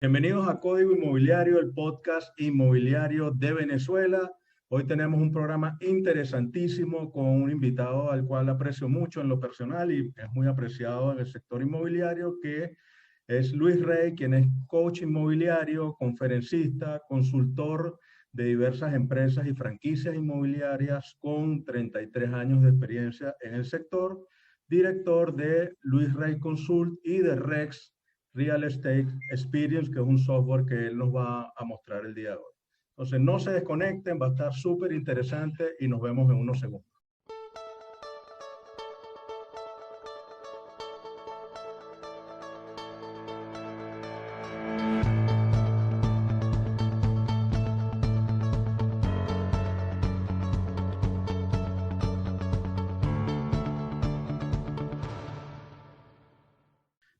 Bienvenidos a Código Inmobiliario, el podcast inmobiliario de Venezuela. Hoy tenemos un programa interesantísimo con un invitado al cual aprecio mucho en lo personal y es muy apreciado en el sector inmobiliario, que es Luis Rey, quien es coach inmobiliario, conferencista, consultor de diversas empresas y franquicias inmobiliarias con 33 años de experiencia en el sector, director de Luis Rey Consult y de Rex Real Estate Experience, que es un software que él nos va a mostrar el día de hoy. Entonces, no se desconecten, va a estar súper interesante y nos vemos en unos segundos.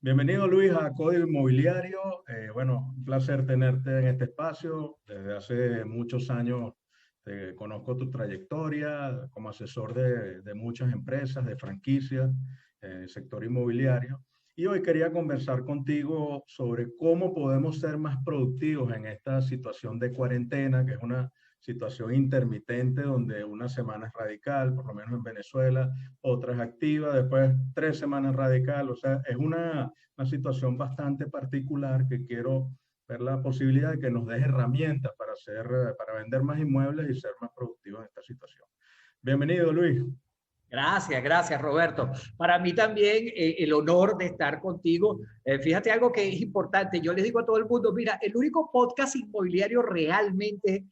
Bienvenido, Luis, a Código Inmobiliario. Bueno, un placer tenerte en este espacio. Desde hace muchos años conozco tu trayectoria como asesor de muchas empresas, de franquicias, en el sector inmobiliario. Y hoy quería conversar contigo sobre cómo podemos ser más productivos en esta situación de cuarentena, que es una situación intermitente donde una semana es radical, por lo menos en Venezuela, otra es activa, después 3 semanas radical. O sea, es una situación bastante particular que quiero ver la posibilidad de que nos dé herramientas para para vender más inmuebles y ser más productivos en esta situación. Bienvenido, Luis. Gracias, Roberto. Para mí también el honor de estar contigo. Fíjate algo que es importante. Yo les digo a todo el mundo, mira, el único podcast inmobiliario realmente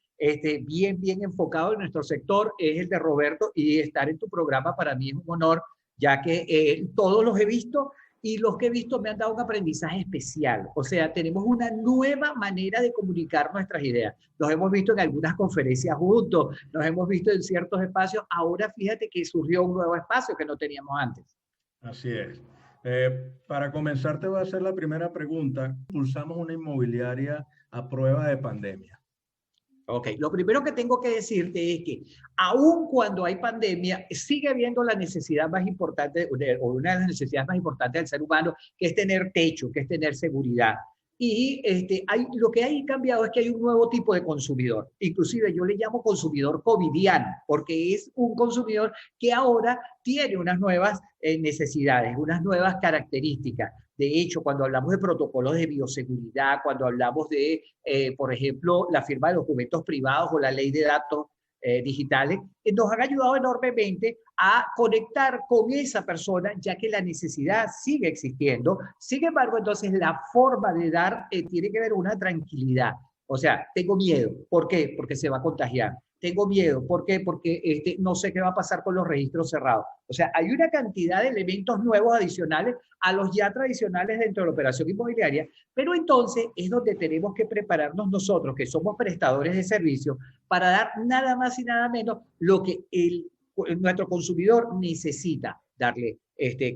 bien enfocado en nuestro sector es el de Roberto, y estar en tu programa para mí es un honor, ya que todos los he visto y los que he visto me han dado un aprendizaje especial. O sea, tenemos una nueva manera de comunicar nuestras ideas. Nos hemos visto en algunas conferencias juntos, nos hemos visto en ciertos espacios. Ahora fíjate que surgió un nuevo espacio que no teníamos antes. Así es. Para comenzar, te voy a hacer la primera pregunta. Impulsamos una inmobiliaria a prueba de pandemia. Ok, lo primero que tengo que decirte es que aun cuando hay pandemia, sigue habiendo la necesidad más importante, o una de las necesidades más importantes del ser humano, que es tener techo, que es tener seguridad. Y lo que hay cambiado es que hay un nuevo tipo de consumidor. Inclusive yo le llamo consumidor covidiano, porque es un consumidor que ahora tiene unas nuevas necesidades, unas nuevas características. De hecho, cuando hablamos de protocolos de bioseguridad, cuando hablamos de, por ejemplo, la firma de documentos privados o la ley de datos digitales, nos han ayudado enormemente a conectar con esa persona, ya que la necesidad sigue existiendo. Sin embargo, entonces la forma de dar tiene que ver una tranquilidad. O sea, tengo miedo. ¿Por qué? Porque se va a contagiar. Tengo miedo. ¿Por qué? Porque no sé qué va a pasar con los registros cerrados. O sea, hay una cantidad de elementos nuevos adicionales a los ya tradicionales dentro de la operación inmobiliaria, pero entonces es donde tenemos que prepararnos nosotros, que somos prestadores de servicios, para dar nada más y nada menos lo que nuestro consumidor necesita: darle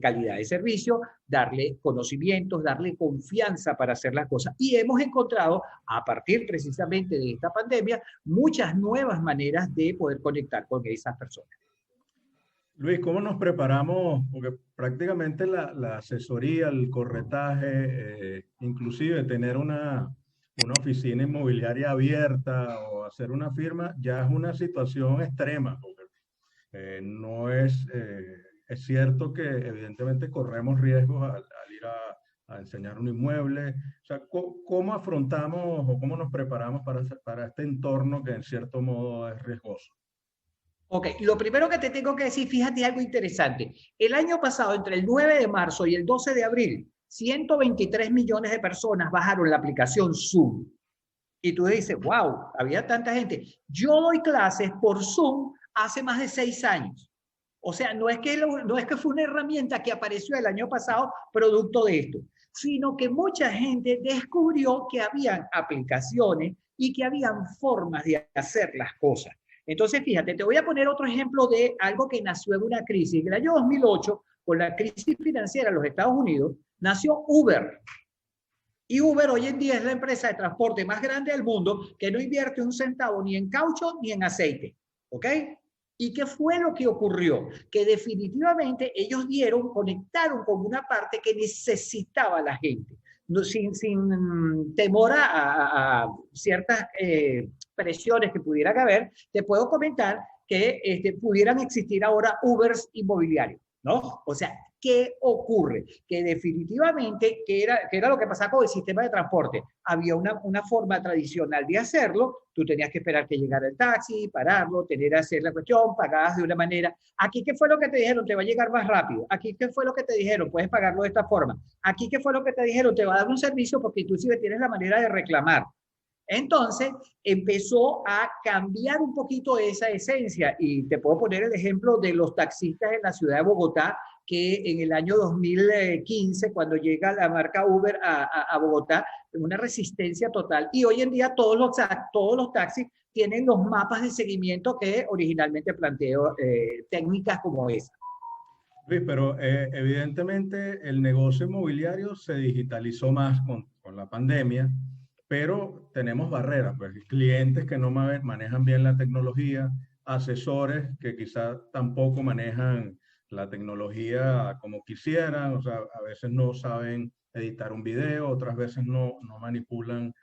calidad de servicio, darle conocimientos, darle confianza para hacer las cosas. Y hemos encontrado, a partir precisamente de esta pandemia, muchas nuevas maneras de poder conectar con esas personas. Luis, ¿cómo nos preparamos? Porque prácticamente la asesoría, el corretaje, inclusive tener una oficina inmobiliaria abierta o hacer una firma, ya es una situación extrema. Porque, no es, es cierto que evidentemente corremos riesgos al ir a enseñar un inmueble. O sea, ¿cómo afrontamos o cómo nos preparamos para este entorno que en cierto modo es riesgoso? Ok, lo primero que te tengo que decir, fíjate algo interesante. El año pasado, entre el 9 de marzo y el 12 de abril, 123 millones de personas bajaron la aplicación Zoom. Y tú dices, wow, había tanta gente. Yo doy clases por Zoom hace más de 6 años. O sea, no es que fue una herramienta que apareció el año pasado producto de esto, sino que mucha gente descubrió que habían aplicaciones y que habían formas de hacer las cosas. Entonces, fíjate, te voy a poner otro ejemplo de algo que nació en una crisis. En el año 2008, con la crisis financiera en los Estados Unidos, nació Uber. Y Uber hoy en día es la empresa de transporte más grande del mundo, que no invierte un centavo ni en caucho ni en aceite. ¿Ok? ¿Y qué fue lo que ocurrió? Que definitivamente ellos conectaron con una parte que necesitaba la gente. sin temor a ciertas presiones que pudieran haber, te puedo comentar que pudieran existir ahora Ubers inmobiliarios, ¿no? O sea, ¿qué ocurre? Que definitivamente, ¿qué era lo que pasaba con el sistema de transporte? Había una forma tradicional de hacerlo, tú tenías que esperar que llegara el taxi, pararlo, tener que hacer la cuestión, pagabas de una manera. Aquí, ¿qué fue lo que te dijeron? Te va a llegar más rápido. Aquí, ¿qué fue lo que te dijeron? Puedes pagarlo de esta forma. Aquí, ¿qué fue lo que te dijeron? Te va a dar un servicio porque inclusive tienes la manera de reclamar. Entonces, empezó a cambiar un poquito esa esencia y te puedo poner el ejemplo de los taxistas en la ciudad de Bogotá, que en el año 2015, cuando llega la marca Uber a Bogotá, una resistencia total. Y hoy en día todos los taxis tienen los mapas de seguimiento que originalmente planteó técnicas como esa. Luis, pero evidentemente el negocio inmobiliario se digitalizó más con la pandemia, pero tenemos barreras, pues clientes que no manejan bien la tecnología, asesores que quizás tampoco manejan la tecnología como quisieran, o sea, a veces no saben editar un video, otras veces no manipulan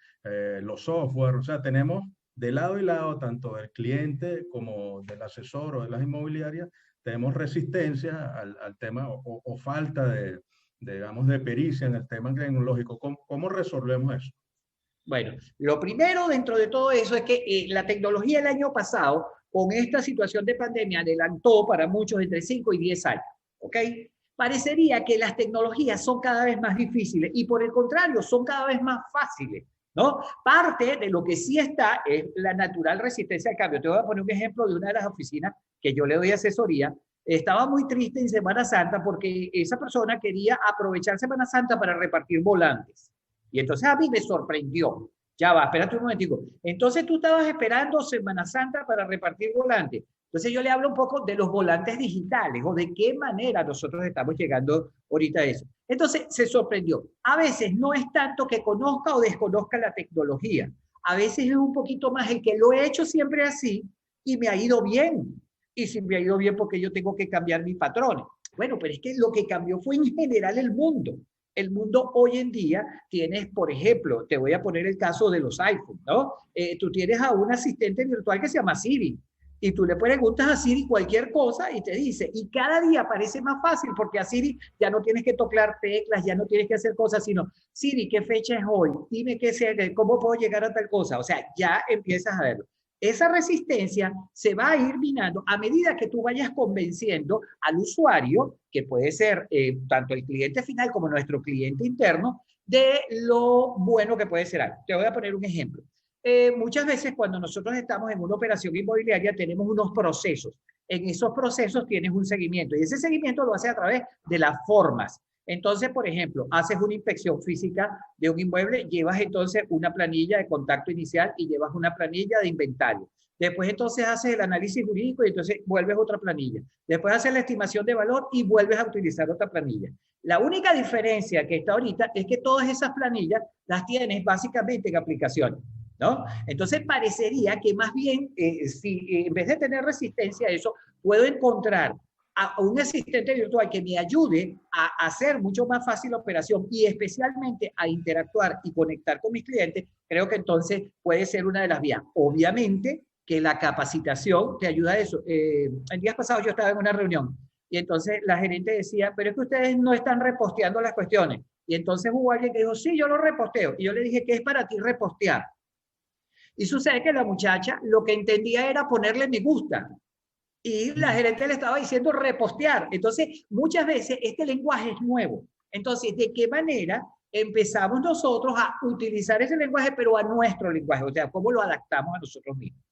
los software, o sea, tenemos de lado y lado, tanto del cliente como del asesor o de las inmobiliarias, tenemos resistencia al tema o falta digamos, de pericia en el tema tecnológico. ¿Cómo resolvemos eso? Bueno, lo primero dentro de todo eso es que la tecnología el año pasado, con esta situación de pandemia, adelantó para muchos entre 5 y 10 años, ¿ok? Parecería que las tecnologías son cada vez más difíciles y por el contrario, son cada vez más fáciles, ¿no? Parte de lo que sí está es la natural resistencia al cambio. Te voy a poner un ejemplo de una de las oficinas que yo le doy asesoría. Estaba muy triste en Semana Santa porque esa persona quería aprovechar Semana Santa para repartir volantes. Y entonces a mí me sorprendió. Ya va, espérate un momentico. Entonces tú estabas esperando Semana Santa para repartir volantes. Entonces yo le hablo un poco de los volantes digitales o de qué manera nosotros estamos llegando ahorita a eso. Entonces se sorprendió. A veces no es tanto que conozca o desconozca la tecnología. A veces es un poquito más el que lo he hecho siempre así y me ha ido bien. Y si me ha ido bien, porque yo tengo que cambiar mis patrones. Bueno, pero es que lo que cambió fue en general el mundo. El mundo hoy en día tienes, por ejemplo, te voy a poner el caso de los iPhones, ¿no? Tú tienes a un asistente virtual que se llama Siri y tú le preguntas a Siri cualquier cosa y te dice, y cada día parece más fácil porque a Siri ya no tienes que tocar teclas, ya no tienes que hacer cosas, sino, Siri, ¿qué fecha es hoy? Dime qué sea, cómo puedo llegar a tal cosa. O sea, ya empiezas a verlo. Esa resistencia se va a ir minando a medida que tú vayas convenciendo al usuario, que puede ser tanto el cliente final como nuestro cliente interno, de lo bueno que puede ser algo. Te voy a poner un ejemplo. Muchas veces cuando nosotros estamos en una operación inmobiliaria tenemos unos procesos. En esos procesos tienes un seguimiento y ese seguimiento lo hace a través de las formas. Entonces, por ejemplo, haces una inspección física de un inmueble, llevas entonces una planilla de contacto inicial y llevas una planilla de inventario. Después entonces haces el análisis jurídico y entonces vuelves otra planilla. Después haces la estimación de valor y vuelves a utilizar otra planilla. La única diferencia que está ahorita es que todas esas planillas las tienes básicamente en aplicaciones, ¿no? Entonces parecería que más bien, si en vez de tener resistencia a eso, puedo encontrar a un asistente virtual que me ayude a hacer mucho más fácil la operación y especialmente a interactuar y conectar con mis clientes, creo que entonces puede ser una de las vías. Obviamente que la capacitación te ayuda a eso. El día pasado yo estaba en una reunión y entonces la gerente decía, pero es que ustedes no están reposteando las cuestiones. Y entonces hubo alguien que dijo, sí, yo lo reposteo. Y yo le dije, ¿qué es para ti repostear? Y sucede que la muchacha lo que entendía era ponerle me gusta. Y la gerente le estaba diciendo repostear. Entonces, muchas veces este lenguaje es nuevo. Entonces, ¿de qué manera empezamos nosotros a utilizar ese lenguaje, pero a nuestro lenguaje? O sea, ¿cómo lo adaptamos a nosotros mismos?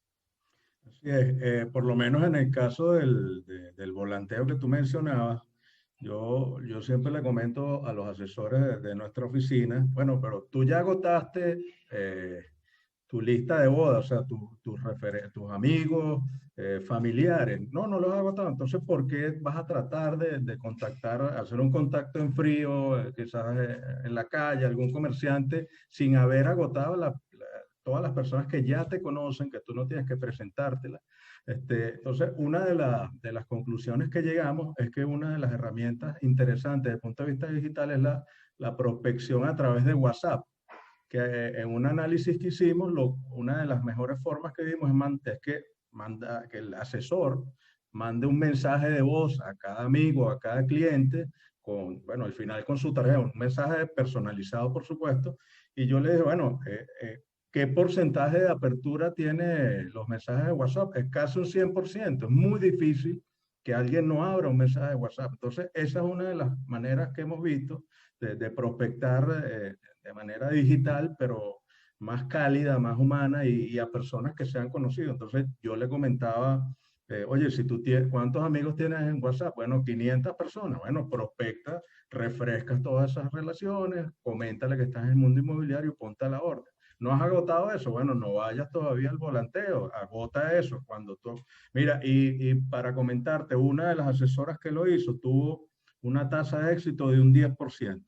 Así es, por lo menos en el caso del volanteo que tú mencionabas, yo siempre le comento a los asesores de nuestra oficina, bueno, pero tú ya agotaste tu lista de bodas, o sea, tus amigos, familiares. No los has agotado. Entonces, ¿por qué vas a tratar de contactar, hacer un contacto en frío, quizás en la calle, algún comerciante, sin haber agotado todas las personas que ya te conocen, que tú no tienes que presentártelas? Entonces, una de las conclusiones que llegamos es que una de las herramientas interesantes desde el punto de vista digital es la prospección a través de WhatsApp, que en un análisis que hicimos, una de las mejores formas que vimos es que el asesor mande un mensaje de voz a cada amigo, a cada cliente, bueno, al final con su tarea, un mensaje personalizado, por supuesto, y yo le dije, bueno, ¿qué porcentaje de apertura tiene los mensajes de WhatsApp? Es casi un 100%, es muy difícil que alguien no abra un mensaje de WhatsApp. Entonces, esa es una de las maneras que hemos visto de prospectar de manera digital, pero más cálida, más humana y a personas que se han conocido. Entonces, yo le comentaba, oye, si tú tienes, ¿cuántos amigos tienes en WhatsApp? Bueno, 500 personas. Bueno, prospecta, refrescas todas esas relaciones, coméntale que estás en el mundo inmobiliario, ponte a la orden. ¿No has agotado eso? Bueno, no vayas todavía al volanteo, agota eso. Mira, y para comentarte, una de las asesoras que lo hizo tuvo una tasa de éxito de un 10%.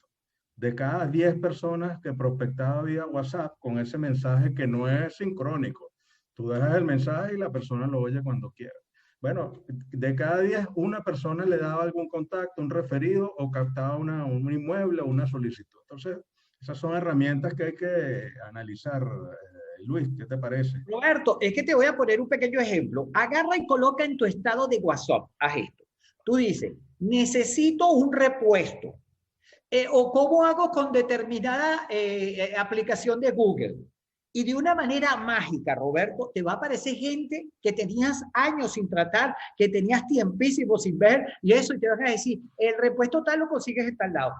De cada 10 personas que prospectaba vía WhatsApp con ese mensaje que no es sincrónico. Tú dejas el mensaje y la persona lo oye cuando quiera. Bueno, de cada 10, una persona le daba algún contacto, un referido o captaba un inmueble o una solicitud. Entonces, esas son herramientas que hay que analizar. Luis, ¿qué te parece? Roberto, es que te voy a poner un pequeño ejemplo. Agarra y coloca en tu estado de WhatsApp, haz esto. Tú dices, necesito un repuesto. O cómo hago con determinada aplicación de Google. Y de una manera mágica, Roberto, te va a aparecer gente que tenías años sin tratar, que tenías tiempísimo sin ver, y eso, y te van a decir, el repuesto tal lo consigues en tal lado,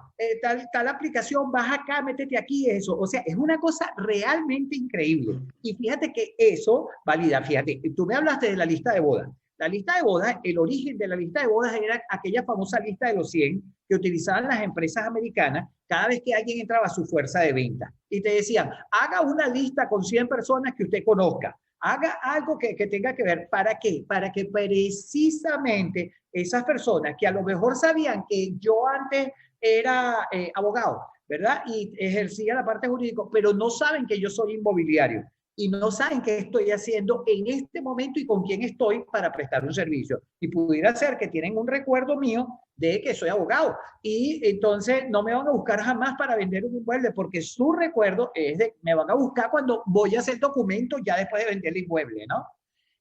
tal aplicación, vas acá, métete aquí, eso. O sea, es una cosa realmente increíble. Y fíjate que eso valida, fíjate, tú me hablaste de la lista de bodas. La lista de bodas, el origen de la lista de bodas era aquella famosa lista de los 100 que utilizaban las empresas americanas cada vez que alguien entraba a su fuerza de venta. Y te decían, haga una lista con 100 personas que usted conozca. Haga algo que tenga que ver. ¿Para qué? Para que precisamente esas personas que a lo mejor sabían que yo antes era abogado, ¿verdad? Y ejercía la parte jurídica, pero no saben que yo soy inmobiliario y no saben qué estoy haciendo en este momento y con quién estoy para prestar un servicio. Y pudiera ser que tienen un recuerdo mío de que soy abogado y entonces no me van a buscar jamás para vender un inmueble porque su recuerdo es de me van a buscar cuando voy a hacer documentos ya después de vender el inmueble, ¿no?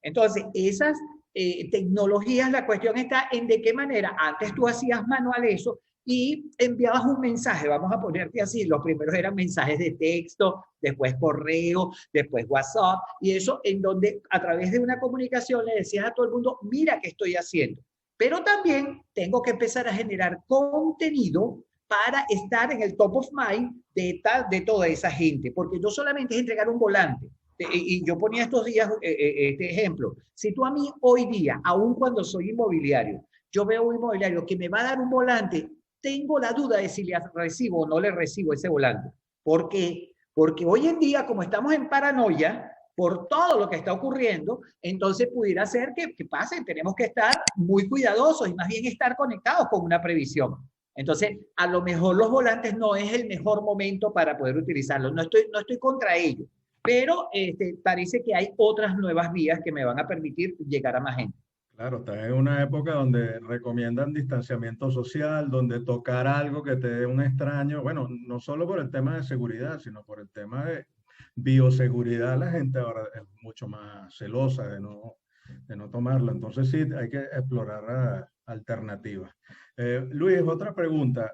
Entonces, esas tecnologías, la cuestión está en de qué manera antes tú hacías manual eso y enviabas un mensaje, vamos a ponerte así, los primeros eran mensajes de texto, después correo, después WhatsApp, y eso en donde a través de una comunicación le decías a todo el mundo, mira qué estoy haciendo. Pero también tengo que empezar a generar contenido para estar en el top of mind de toda esa gente, porque no solamente es entregar un volante, y yo ponía estos días este ejemplo, si tú a mí hoy día, aun cuando soy inmobiliario, yo veo un inmobiliario que me va a dar un volante, tengo la duda de si le recibo o no le recibo ese volante. ¿Por qué? Porque hoy en día, como estamos en paranoia por todo lo que está ocurriendo, entonces pudiera ser que pase. Tenemos que estar muy cuidadosos y más bien estar conectados con una previsión. Entonces, a lo mejor los volantes no es el mejor momento para poder utilizarlos. No estoy contra ellos, pero parece que hay otras nuevas vías que me van a permitir llegar a más gente. Claro, estás en una época donde recomiendan distanciamiento social, donde tocar algo que te dé un extraño, bueno, no solo por el tema de seguridad, sino por el tema de bioseguridad, la gente ahora es mucho más celosa de no tomarlo. Entonces sí, hay que explorar alternativas. Luis, otra pregunta.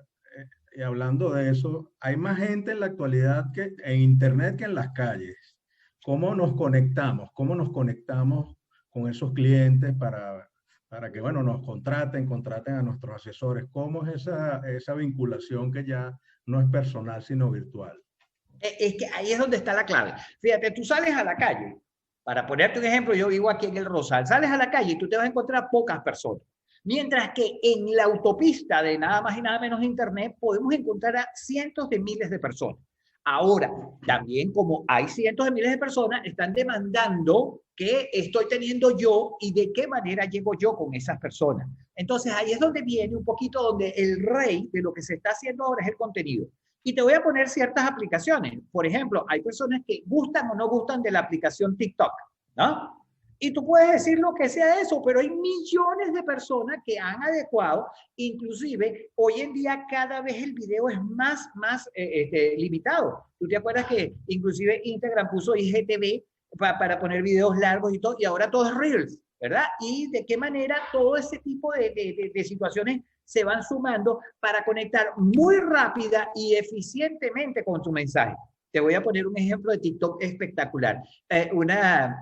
Y hablando de eso, hay más gente en la actualidad que en Internet que en las calles. ¿Cómo nos conectamos? ¿Cómo nos conectamos con esos clientes para que, bueno, nos contraten a nuestros asesores? ¿Cómo es esa vinculación que ya no es personal, sino virtual? Es que ahí es donde está la clave. Fíjate, tú sales a la calle, para ponerte un ejemplo, yo vivo aquí en el Rosal, sales a la calle y tú te vas a encontrar pocas personas. Mientras que en la autopista de nada más y nada menos Internet podemos encontrar a cientos de miles de personas. Ahora, también como hay cientos de miles de personas, están demandando qué estoy teniendo yo y de qué manera llego yo con esas personas. Entonces, ahí es donde viene un poquito donde el rey de lo que se está haciendo ahora es el contenido. Y te voy a poner ciertas aplicaciones. Por ejemplo, hay personas que gustan o no gustan de la aplicación TikTok, ¿no? Y tú puedes decir lo que sea de eso, pero hay millones de personas que han adecuado, inclusive hoy en día cada vez el video es más limitado. ¿Tú te acuerdas que inclusive Instagram puso IGTV para poner videos largos y todo, y ahora todo es Reels, ¿verdad? Y de qué manera todo ese tipo de situaciones se van sumando para conectar muy rápida y eficientemente con tu mensaje. Te voy a poner un ejemplo de TikTok espectacular. Hay una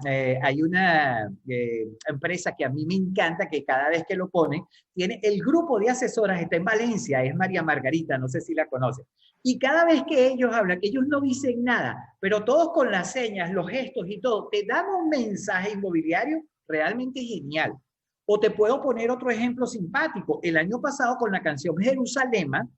empresa que a mí me encanta, que cada vez que lo ponen, tiene el grupo de asesoras, está en Valencia, es María Margarita, no sé si la conoces. Y cada vez que ellos hablan, que ellos no dicen nada, pero todos con las señas, los gestos y todo, te dan un mensaje inmobiliario realmente genial. O te puedo poner otro ejemplo simpático. El año pasado con la canción Jerusalema,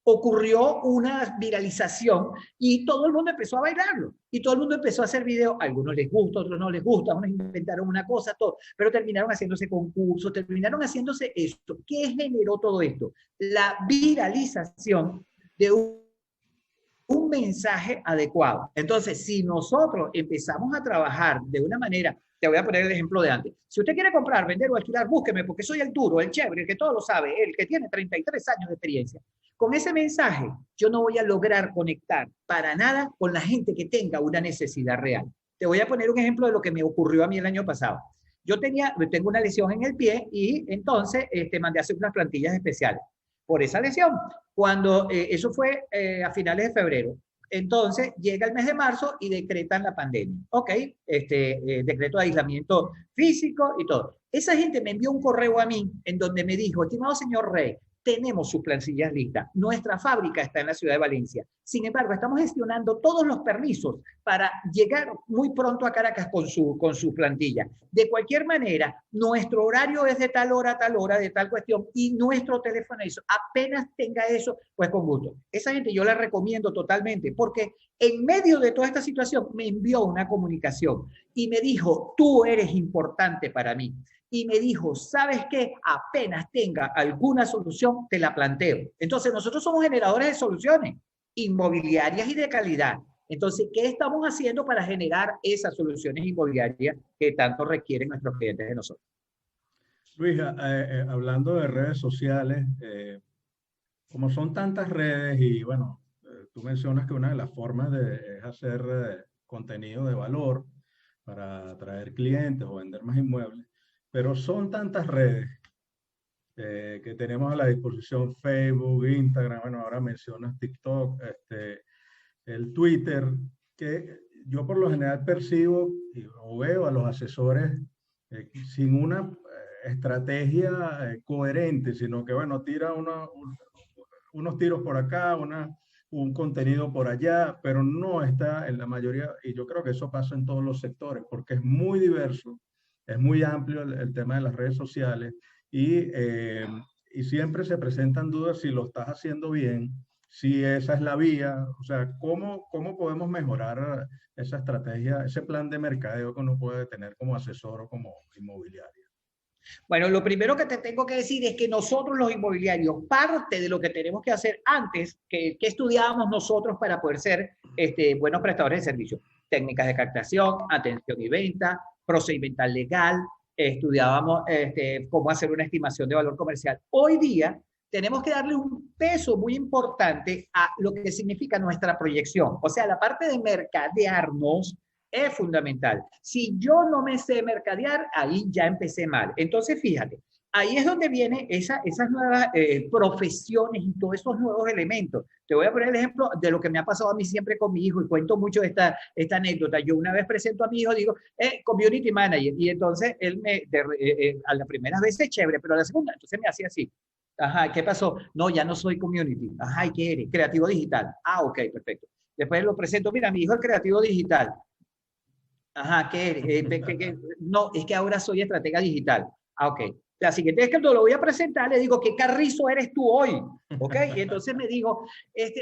ocurrió una viralización y todo el mundo empezó a bailarlo y todo el mundo empezó a hacer videos. A algunos les gusta, a otros no les gusta, unos inventaron una cosa, todo, pero terminaron haciéndose concursos, terminaron haciéndose esto. ¿Qué generó todo esto? La viralización de un mensaje adecuado. Entonces, si nosotros empezamos a trabajar de una manera, te voy a poner el ejemplo de antes. Si usted quiere comprar, vender o alquilar, búsqueme porque soy el duro, el chévere, el que todo lo sabe, el que tiene 33 años de experiencia. Con ese mensaje, yo no voy a lograr conectar para nada con la gente que tenga una necesidad real. Te voy a poner un ejemplo de lo que me ocurrió a mí el año pasado. Yo tengo una lesión en el pie y entonces mandé a hacer unas plantillas especiales por esa lesión. Cuando eso fue a finales de febrero. Entonces llega el mes de marzo y decretan la pandemia. Ok, decreto de aislamiento físico y todo. Esa gente me envió un correo a mí en donde me dijo, estimado señor Rey, tenemos sus plantillas listas. Nuestra fábrica está en la ciudad de Valencia. Sin embargo, estamos gestionando todos los permisos para llegar muy pronto a Caracas con su plantilla. De cualquier manera, nuestro horario es de tal hora a tal hora, de tal cuestión, y nuestro teléfono es eso. Apenas tenga eso, pues con gusto. Esa gente yo la recomiendo totalmente, porque en medio de toda esta situación me envió una comunicación y me dijo, tú eres importante para mí. Y me dijo, ¿sabes qué? Apenas tenga alguna solución, te la planteo. Entonces, nosotros somos generadores de soluciones inmobiliarias y de calidad. Entonces, ¿qué estamos haciendo para generar esas soluciones inmobiliarias que tanto requieren nuestros clientes de nosotros? Luis, hablando de redes sociales, como son tantas redes y bueno, tú mencionas que una de las formas es hacer contenido de valor para atraer clientes o vender más inmuebles. Pero son tantas redes que tenemos a la disposición: Facebook, Instagram, bueno, ahora mencionas TikTok, el Twitter, que yo por lo general percibo o veo a los asesores sin una estrategia coherente, sino que, bueno, tira unos tiros por acá, un contenido por allá, pero no está en la mayoría, y yo creo que eso pasa en todos los sectores, porque es muy diverso. Es muy amplio el tema de las redes sociales y siempre se presentan dudas si lo estás haciendo bien, si esa es la vía, o sea, ¿cómo podemos mejorar esa estrategia, ese plan de mercadeo que uno puede tener como asesor o como inmobiliario? Bueno, lo primero que te tengo que decir es que nosotros los inmobiliarios, parte de lo que tenemos que hacer antes, que estudiábamos nosotros para poder ser buenos prestadores de servicios, técnicas de captación, atención y venta, procedimental legal, estudiábamos cómo hacer una estimación de valor comercial. Hoy día tenemos que darle un peso muy importante a lo que significa nuestra proyección. O sea, la parte de mercadearnos es fundamental. Si yo no me sé mercadear, ahí ya empecé mal. Entonces, fíjate, ahí es donde vienen esas nuevas profesiones y todos esos nuevos elementos. Te voy a poner el ejemplo de lo que me ha pasado a mí siempre con mi hijo y cuento mucho esta anécdota. Yo una vez presento a mi hijo, digo, community manager, y entonces él a la primera vez es chévere, pero a la segunda, entonces me hacía así. Ajá, ¿qué pasó? No, ya no soy community. Ajá, ¿y qué eres? Creativo digital. Ah, ok, perfecto. Después lo presento, mira, mi hijo es creativo digital. Ajá, ¿qué eres? No, es que ahora soy estratega digital. Ah, ok. La siguiente vez que lo voy a presentar, le digo, ¿qué carrizo eres tú hoy? ¿Ok? Y entonces me dijo,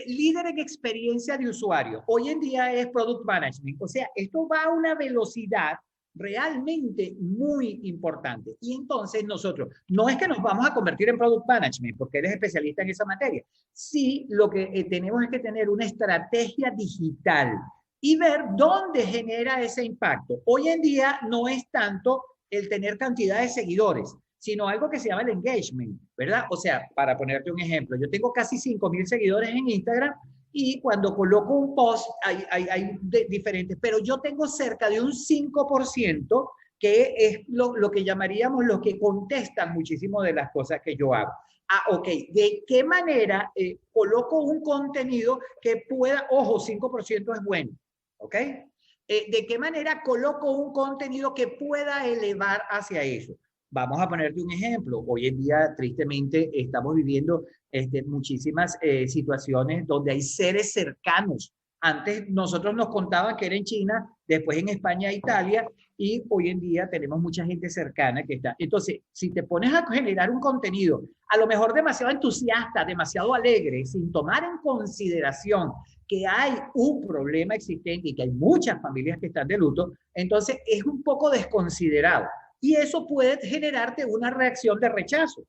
líder en experiencia de usuario. Hoy en día es Product Management. O sea, esto va a una velocidad realmente muy importante. Y entonces nosotros, no es que nos vamos a convertir en Product Management, porque eres especialista en esa materia. Sí, lo que tenemos es que tener una estrategia digital y ver dónde genera ese impacto. Hoy en día no es tanto el tener cantidad de seguidores, sino algo que se llama el engagement, ¿verdad? O sea, para ponerte un ejemplo, yo tengo casi 5.000 seguidores en Instagram y cuando coloco un post hay diferentes, pero yo tengo cerca de un 5% que es lo que llamaríamos los que contestan muchísimo de las cosas que yo hago. Ah, ok, ¿de qué manera coloco un contenido que pueda, ojo, 5% es bueno, ¿ok? ¿De qué manera coloco un contenido que pueda elevar hacia eso? Vamos a ponerte un ejemplo. Hoy en día, tristemente, estamos viviendo muchísimas situaciones donde hay seres cercanos. Antes nosotros nos contaban que era en China, después en España e Italia, y hoy en día tenemos mucha gente cercana que está. Entonces, si te pones a generar un contenido, a lo mejor demasiado entusiasta, demasiado alegre, sin tomar en consideración que hay un problema existente y que hay muchas familias que están de luto, entonces es un poco desconsiderado. Y eso puede generarte una reacción de rechazo.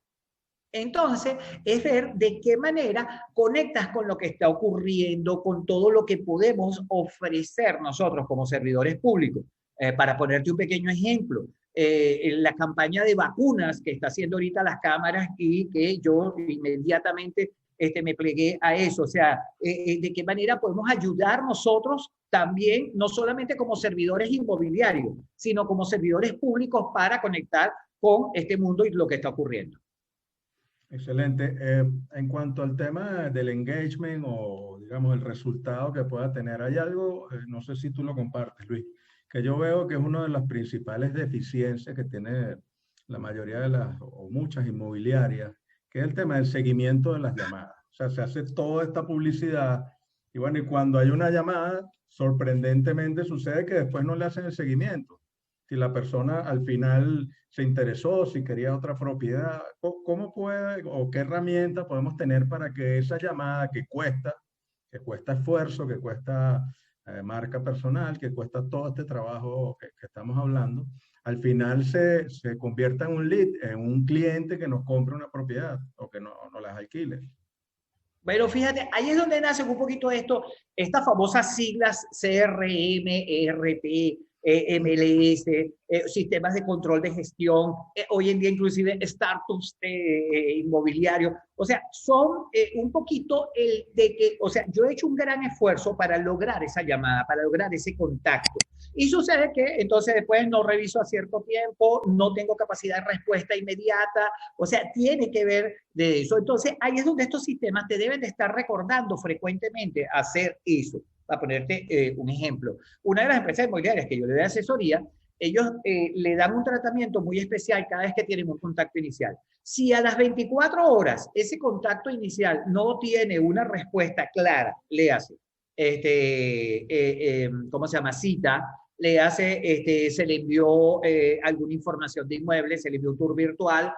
Entonces, es ver de qué manera conectas con lo que está ocurriendo, con todo lo que podemos ofrecer nosotros como servidores públicos. Para ponerte un pequeño ejemplo, en la campaña de vacunas que está haciendo ahorita las cámaras y que yo inmediatamente me plegué a eso. O sea, de qué manera podemos ayudar nosotros también, no solamente como servidores inmobiliarios, sino como servidores públicos para conectar con este mundo y lo que está ocurriendo. Excelente. En cuanto al tema del engagement o, digamos, el resultado que pueda tener, hay algo, no sé si tú lo compartes, Luis, que yo veo que es una de las principales deficiencias que tiene la mayoría de las, o muchas inmobiliarias, que es el tema del seguimiento de las llamadas. O sea, se hace toda esta publicidad y bueno, y cuando hay una llamada, sorprendentemente sucede que después no le hacen el seguimiento. Si la persona al final se interesó, si quería otra propiedad, ¿cómo puede o qué herramienta podemos tener para que esa llamada que cuesta esfuerzo, que cuesta marca personal, que cuesta todo este trabajo que estamos hablando, al final se convierta en un lead, en un cliente que nos compre una propiedad o que no las alquile? Bueno, fíjate, ahí es donde nace un poquito estas famosas siglas CRM, ERP, MLS, sistemas de control de gestión, hoy en día inclusive startups inmobiliarios. O sea, son un poquito el de que, o sea, yo he hecho un gran esfuerzo para lograr esa llamada, para lograr ese contacto. Y sucede que entonces después no reviso a cierto tiempo, no tengo capacidad de respuesta inmediata, o sea, tiene que ver de eso. Entonces ahí es donde estos sistemas te deben de estar recordando frecuentemente hacer eso. Para ponerte un ejemplo, una de las empresas inmobiliarias que yo le doy asesoría, ellos le dan un tratamiento muy especial cada vez que tienen un contacto inicial. Si a las 24 horas ese contacto inicial no tiene una respuesta clara, le hace, ¿cómo se llama? Cita, le hace, se le envió alguna información de inmuebles, se le envió un tour virtual,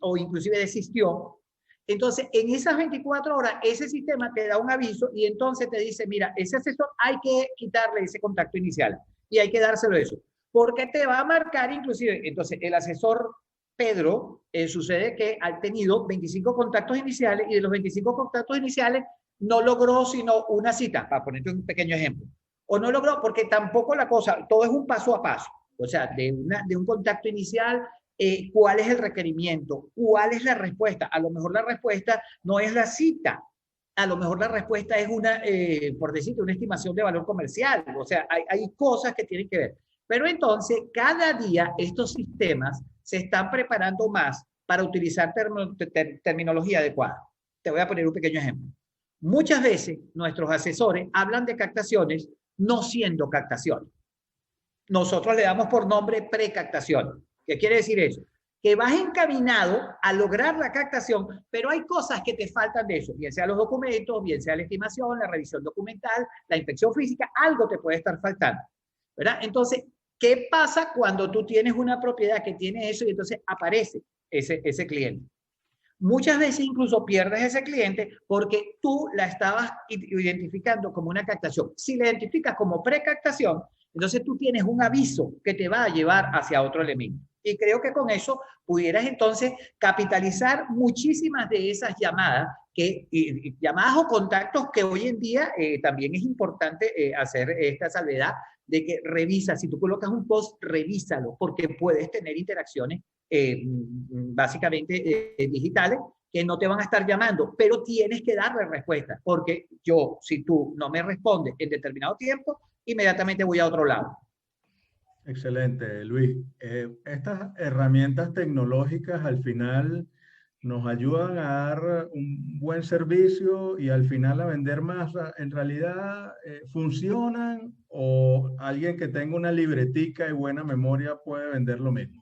o inclusive desistió. Entonces, en esas 24 horas, ese sistema te da un aviso y entonces te dice, mira, ese asesor hay que quitarle ese contacto inicial y hay que dárselo eso. Porque te va a marcar inclusive, entonces, el asesor Pedro, sucede que ha tenido 25 contactos iniciales y de los 25 contactos iniciales no logró sino una cita, para ponerte un pequeño ejemplo. O no logró porque tampoco la cosa, todo es un paso a paso. O sea, de un contacto inicial, ¿cuál es el requerimiento? ¿Cuál es la respuesta? A lo mejor la respuesta no es la cita. A lo mejor la respuesta es por decirte, una estimación de valor comercial. O sea, hay cosas que tienen que ver. Pero entonces, cada día estos sistemas se están preparando más para utilizar terminología adecuada. Te voy a poner un pequeño ejemplo. Muchas veces nuestros asesores hablan de captaciones no siendo captaciones. Nosotros le damos por nombre precaptación. ¿Qué quiere decir eso? Que vas encaminado a lograr la captación, pero hay cosas que te faltan de eso, bien sea los documentos, bien sea la estimación, la revisión documental, la inspección física, algo te puede estar faltando, ¿verdad? Entonces, ¿qué pasa cuando tú tienes una propiedad que tiene eso y entonces aparece ese cliente? Muchas veces incluso pierdes ese cliente porque tú la estabas identificando como una captación. Si la identificas como precaptación, entonces tú tienes un aviso que te va a llevar hacia otro elemento. Y creo que con eso pudieras entonces capitalizar muchísimas de esas llamadas, llamadas o contactos que hoy en día también es importante hacer esta salvedad de que revisa, si tú colocas un post, revísalo, porque puedes tener interacciones básicamente digitales que no te van a estar llamando, pero tienes que darle respuesta, porque yo, si tú no me respondes en determinado tiempo, inmediatamente voy a otro lado. Excelente, Luis. Estas herramientas tecnológicas al final nos ayudan a dar un buen servicio y al final a vender más. ¿En realidad funcionan o alguien que tenga una libretica y buena memoria puede vender lo mismo?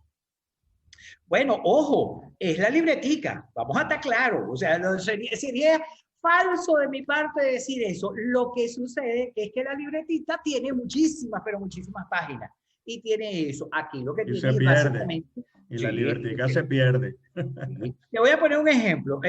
Bueno, ojo, es la libretica, vamos a estar claros, o sea, sería falso de mi parte decir eso. Lo que sucede es que la libretita tiene muchísimas, pero muchísimas páginas. Y tiene eso. Aquí lo que y tiene se es pierde. básicamente... Y la libretica se pierde. Te voy a poner un ejemplo.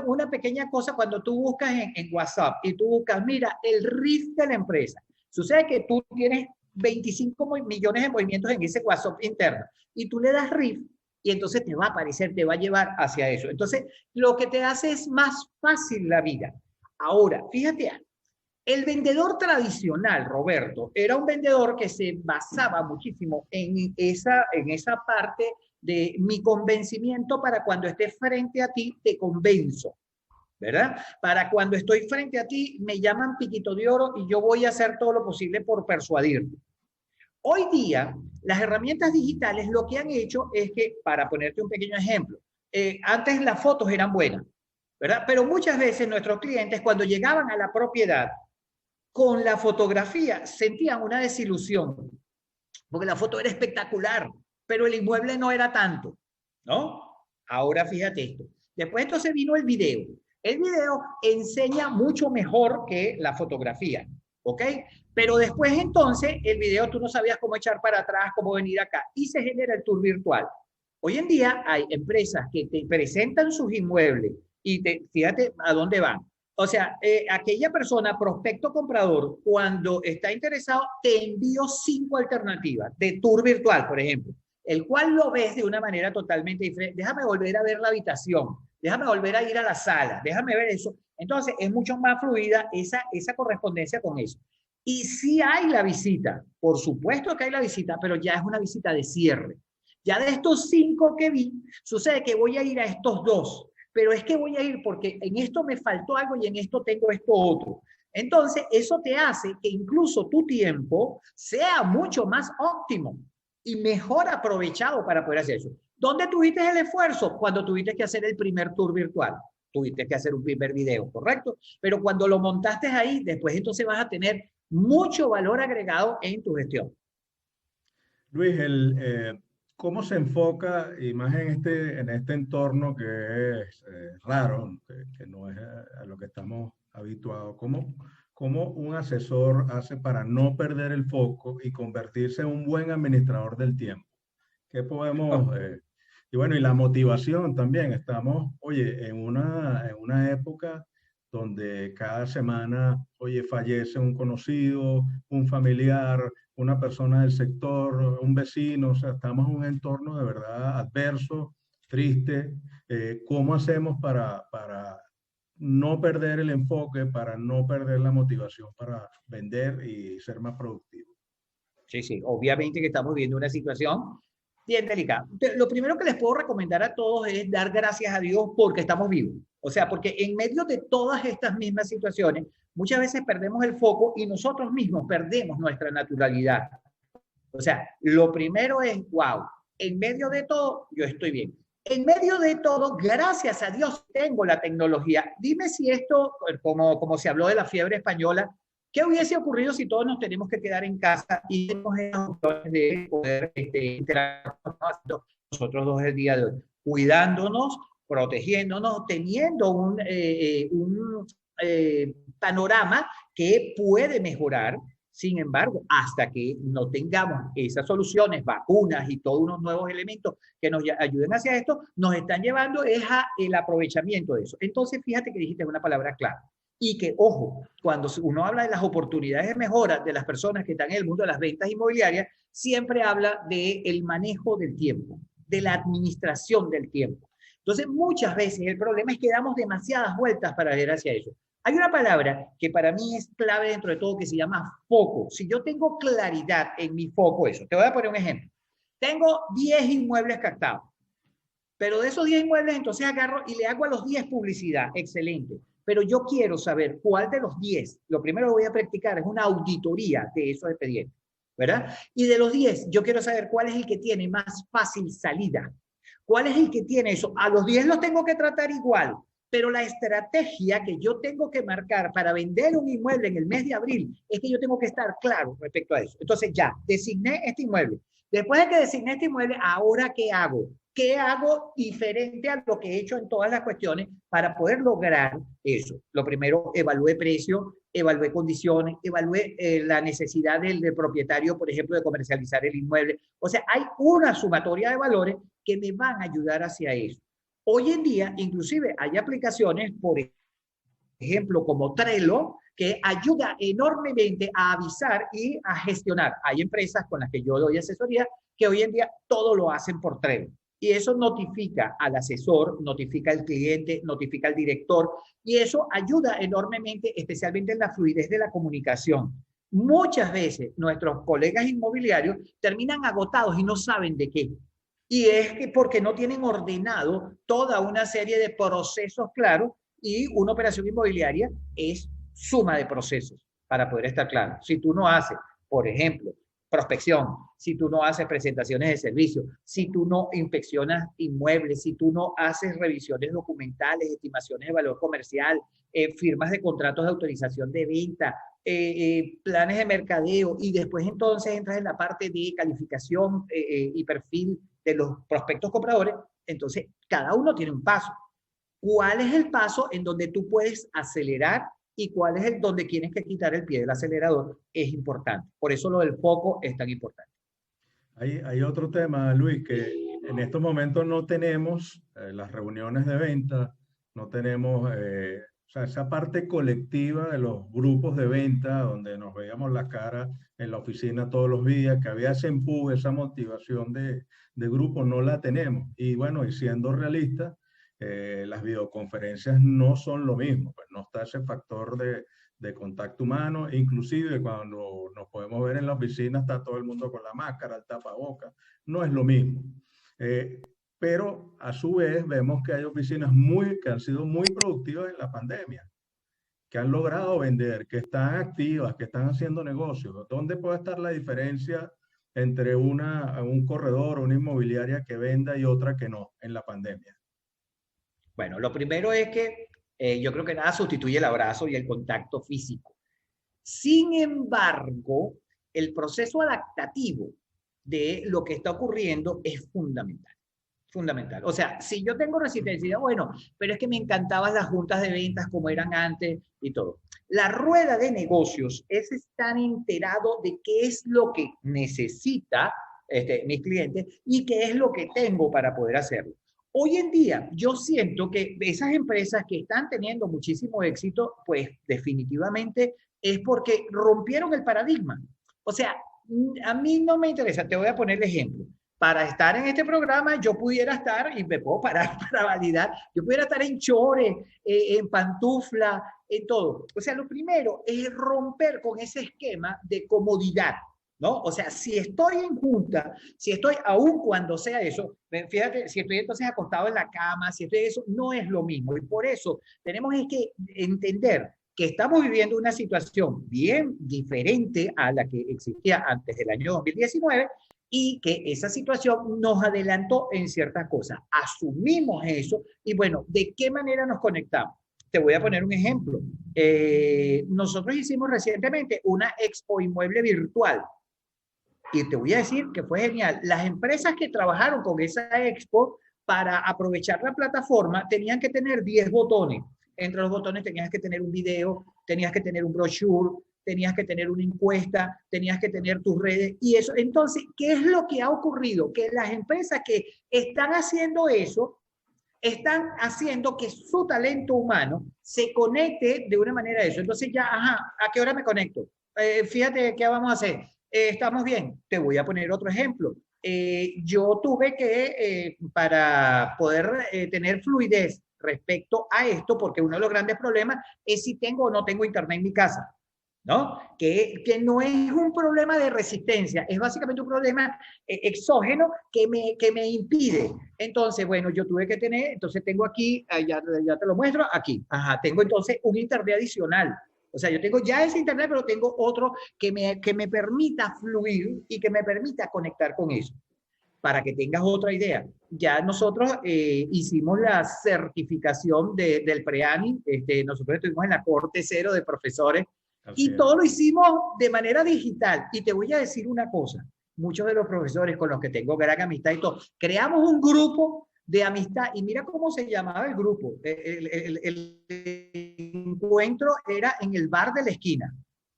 Una pequeña cosa cuando tú buscas en WhatsApp y tú buscas, mira, el RIF de la empresa. Sucede que tú tienes 25 millones de movimientos en ese WhatsApp interno y tú le das RIF y entonces te va a aparecer, te va a llevar hacia eso. Entonces, lo que te hace es más fácil la vida. Ahora, fíjate algo. El vendedor tradicional, Roberto, era un vendedor que se basaba muchísimo en esa parte de mi convencimiento para cuando esté frente a ti, te convenzo, ¿verdad? Para cuando estoy frente a ti, me llaman piquito de oro y yo voy a hacer todo lo posible por persuadirte. Hoy día, las herramientas digitales lo que han hecho es que, para ponerte un pequeño ejemplo, antes las fotos eran buenas, ¿verdad? Pero muchas veces nuestros clientes, cuando llegaban a la propiedad, con la fotografía sentían una desilusión, porque la foto era espectacular, pero el inmueble no era tanto, ¿no? Ahora fíjate esto. Después entonces vino el video. El video enseña mucho mejor que la fotografía, ¿ok? Pero después entonces el video tú no sabías cómo echar para atrás, cómo venir acá, y se genera el tour virtual. Hoy en día hay empresas que te presentan sus inmuebles y fíjate a dónde van. O sea, aquella persona, prospecto comprador, cuando está interesado, te envío 5 alternativas de tour virtual, por ejemplo, el cual lo ves de una manera totalmente diferente. Déjame volver a ver la habitación, déjame volver a ir a la sala, déjame ver eso. Entonces, es mucho más fluida esa correspondencia con eso. Y sí hay la visita, por supuesto que hay la visita, pero ya es una visita de cierre. Ya de estos 5 que vi, sucede que voy a ir a estos 2. Pero es que voy a ir porque en esto me faltó algo y en esto tengo esto otro. Entonces, eso te hace que incluso tu tiempo sea mucho más óptimo y mejor aprovechado para poder hacer eso. ¿Dónde tuviste el esfuerzo? Cuando tuviste que hacer el primer tour virtual. Tuviste que hacer un primer video, ¿correcto? Pero cuando lo montaste ahí, después entonces vas a tener mucho valor agregado en tu gestión. Luis, ¿cómo se enfoca, y más en este entorno que es raro, que no es a lo que estamos habituados? ¿Cómo un asesor hace para no perder el foco y convertirse en un buen administrador del tiempo? ¿Qué podemos...? Y bueno, y la motivación también. Estamos, oye, en una época donde cada semana, oye, fallece un conocido, un familiar, una persona del sector, un vecino. O sea, estamos en un entorno de verdad adverso, triste. ¿Cómo hacemos para no perder el enfoque, para no perder la motivación para vender y ser más productivo? Sí, sí, obviamente que estamos viendo una situación bien delicada. Lo primero que les puedo recomendar a todos es dar gracias a Dios porque estamos vivos. O sea, porque en medio de todas estas mismas situaciones, muchas veces perdemos el foco y nosotros mismos perdemos nuestra naturalidad. O sea, lo primero es, wow, en medio de todo, yo estoy bien. En medio de todo, gracias a Dios, tengo la tecnología. Dime si esto, como se habló de la fiebre española, ¿qué hubiese ocurrido si todos nos tenemos que quedar en casa y tenemos las opciones de poder interactuar con nosotros dos el día de hoy? Cuidándonos, protegiéndonos, teniendo un panorama que puede mejorar. Sin embargo, hasta que no tengamos esas soluciones, vacunas y todos unos nuevos elementos que nos ayuden hacia esto, nos están llevando es a el aprovechamiento de eso. Entonces, fíjate que dijiste una palabra clave. Y que, ojo, cuando uno habla de las oportunidades de mejora de las personas que están en el mundo de las ventas inmobiliarias, siempre habla del manejo del tiempo, de la administración del tiempo. Entonces, muchas veces el problema es que damos demasiadas vueltas para ir hacia eso. Hay una palabra que para mí es clave dentro de todo que se llama foco. Si yo tengo claridad en mi foco, eso. Te voy a poner un ejemplo. Tengo 10 inmuebles captados, pero de esos 10 inmuebles entonces agarro y le hago a los 10 publicidad. Excelente. Pero yo quiero saber cuál de los 10, lo primero que voy a practicar es una auditoría de esos expedientes, ¿verdad? Y de los 10, yo quiero saber cuál es el que tiene más fácil salida. ¿Cuál es el que tiene eso? A los 10 los tengo que tratar igual, pero la estrategia que yo tengo que marcar para vender un inmueble en el mes de abril es que yo tengo que estar claro respecto a eso. Entonces ya, designé este inmueble. Después de que designé este inmueble, ¿ahora qué hago? ¿Qué hago diferente a lo que he hecho en todas las cuestiones para poder lograr eso? Lo primero, evalué precio, evalué condiciones, evalué la necesidad del propietario, por ejemplo, de comercializar el inmueble. O sea, hay una sumatoria de valores que me van a ayudar hacia eso. Hoy en día, inclusive, hay aplicaciones, por ejemplo, como Trello, que ayuda enormemente a avisar y a gestionar. Hay empresas con las que yo doy asesoría que hoy en día todo lo hacen por Trello. Y eso notifica al asesor, notifica al cliente, notifica al director, y eso ayuda enormemente, especialmente en la fluidez de la comunicación. Muchas veces nuestros colegas inmobiliarios terminan agotados y no saben de qué. Y es que porque no tienen ordenado toda una serie de procesos claros, y una operación inmobiliaria es suma de procesos para poder estar claro. Si tú no haces, por ejemplo, prospección, si tú no haces presentaciones de servicio, si tú no inspeccionas inmuebles, si tú no haces revisiones documentales, estimaciones de valor comercial, firmas de contratos de autorización de venta, planes de mercadeo, y después entonces entras en la parte de calificación y perfil de los prospectos compradores, entonces cada uno tiene un paso. ¿Cuál es el paso en donde tú puedes acelerar y cuál es el donde tienes que quitar el pie del acelerador? Es importante. Por eso lo del foco es tan importante. Hay otro tema, Luis, que en estos momentos no tenemos las reuniones de venta, no tenemos o sea, esa parte colectiva de los grupos de venta donde nos veíamos la cara en la oficina todos los días, que había ese empuje, esa motivación de grupo, no la tenemos. Y bueno, y siendo realistas, las videoconferencias no son lo mismo, pues no está ese factor de contacto humano, inclusive cuando nos podemos ver en la oficina está todo el mundo con la máscara, el tapaboca, no es lo mismo. Pero a su vez vemos que hay oficinas que han sido muy productivas en la pandemia, que han logrado vender, que están activas, que están haciendo negocios. ¿Dónde puede estar la diferencia entre un corredor o una inmobiliaria que venda y otra que no en la pandemia? Bueno, lo primero es que yo creo que nada sustituye el abrazo y el contacto físico. Sin embargo, el proceso adaptativo de lo que está ocurriendo es fundamental. Fundamental. O sea, si yo tengo resistencia, bueno, pero es que me encantaban las juntas de ventas como eran antes y todo. La rueda de negocios es estar enterado de qué es lo que necesita mis clientes y qué es lo que tengo para poder hacerlo. Hoy en día, yo siento que esas empresas que están teniendo muchísimo éxito, pues definitivamente es porque rompieron el paradigma. O sea, a mí no me interesa, te voy a poner el ejemplo. Para estar en este programa, yo pudiera estar, y me puedo parar para validar, yo pudiera estar en chores, en pantufla, en todo. O sea, lo primero es romper con ese esquema de comodidad, ¿no? O sea, si estoy en junta, si estoy, aún cuando sea eso, fíjate, si estoy entonces acostado en la cama, si estoy eso, no es lo mismo. Y por eso tenemos que entender que estamos viviendo una situación bien diferente a la que existía antes del año 2019, y que esa situación nos adelantó en ciertas cosas. Asumimos eso y bueno, ¿de qué manera nos conectamos? Te voy a poner un ejemplo. Nosotros hicimos recientemente una expo inmueble virtual y te voy a decir que fue genial. Las empresas que trabajaron con esa expo para aprovechar la plataforma tenían que tener 10 botones. Entre los botones tenías que tener un video, tenías que tener un brochure, tenías que tener una encuesta, tenías que tener tus redes y eso. Entonces, ¿qué es lo que ha ocurrido? Que las empresas que están haciendo eso están haciendo que su talento humano se conecte de una manera a eso. Entonces ya, ajá, ¿a qué hora me conecto? Fíjate, ¿qué vamos a hacer? ¿Estamos bien? Te voy a poner otro ejemplo. Yo tuve que, para poder tener fluidez respecto a esto, porque uno de los grandes problemas es si tengo o no tengo internet en mi casa, ¿no? Que no es un problema de resistencia, es básicamente un problema exógeno que me impide. Entonces, bueno, yo tuve que tener, entonces tengo aquí, ya te lo muestro, aquí, ajá, tengo entonces un internet adicional. O sea, yo tengo ya ese internet, pero tengo otro que me permita fluir y que me permita conectar con eso. Para que tengas otra idea, ya nosotros hicimos la certificación del PREANI, nosotros estuvimos en la corte cero de profesores y todo lo hicimos de manera digital. Y te voy a decir una cosa, muchos de los profesores con los que tengo gran amistad y todo, creamos un grupo de amistad y mira cómo se llamaba el grupo. El encuentro era en el bar de la esquina,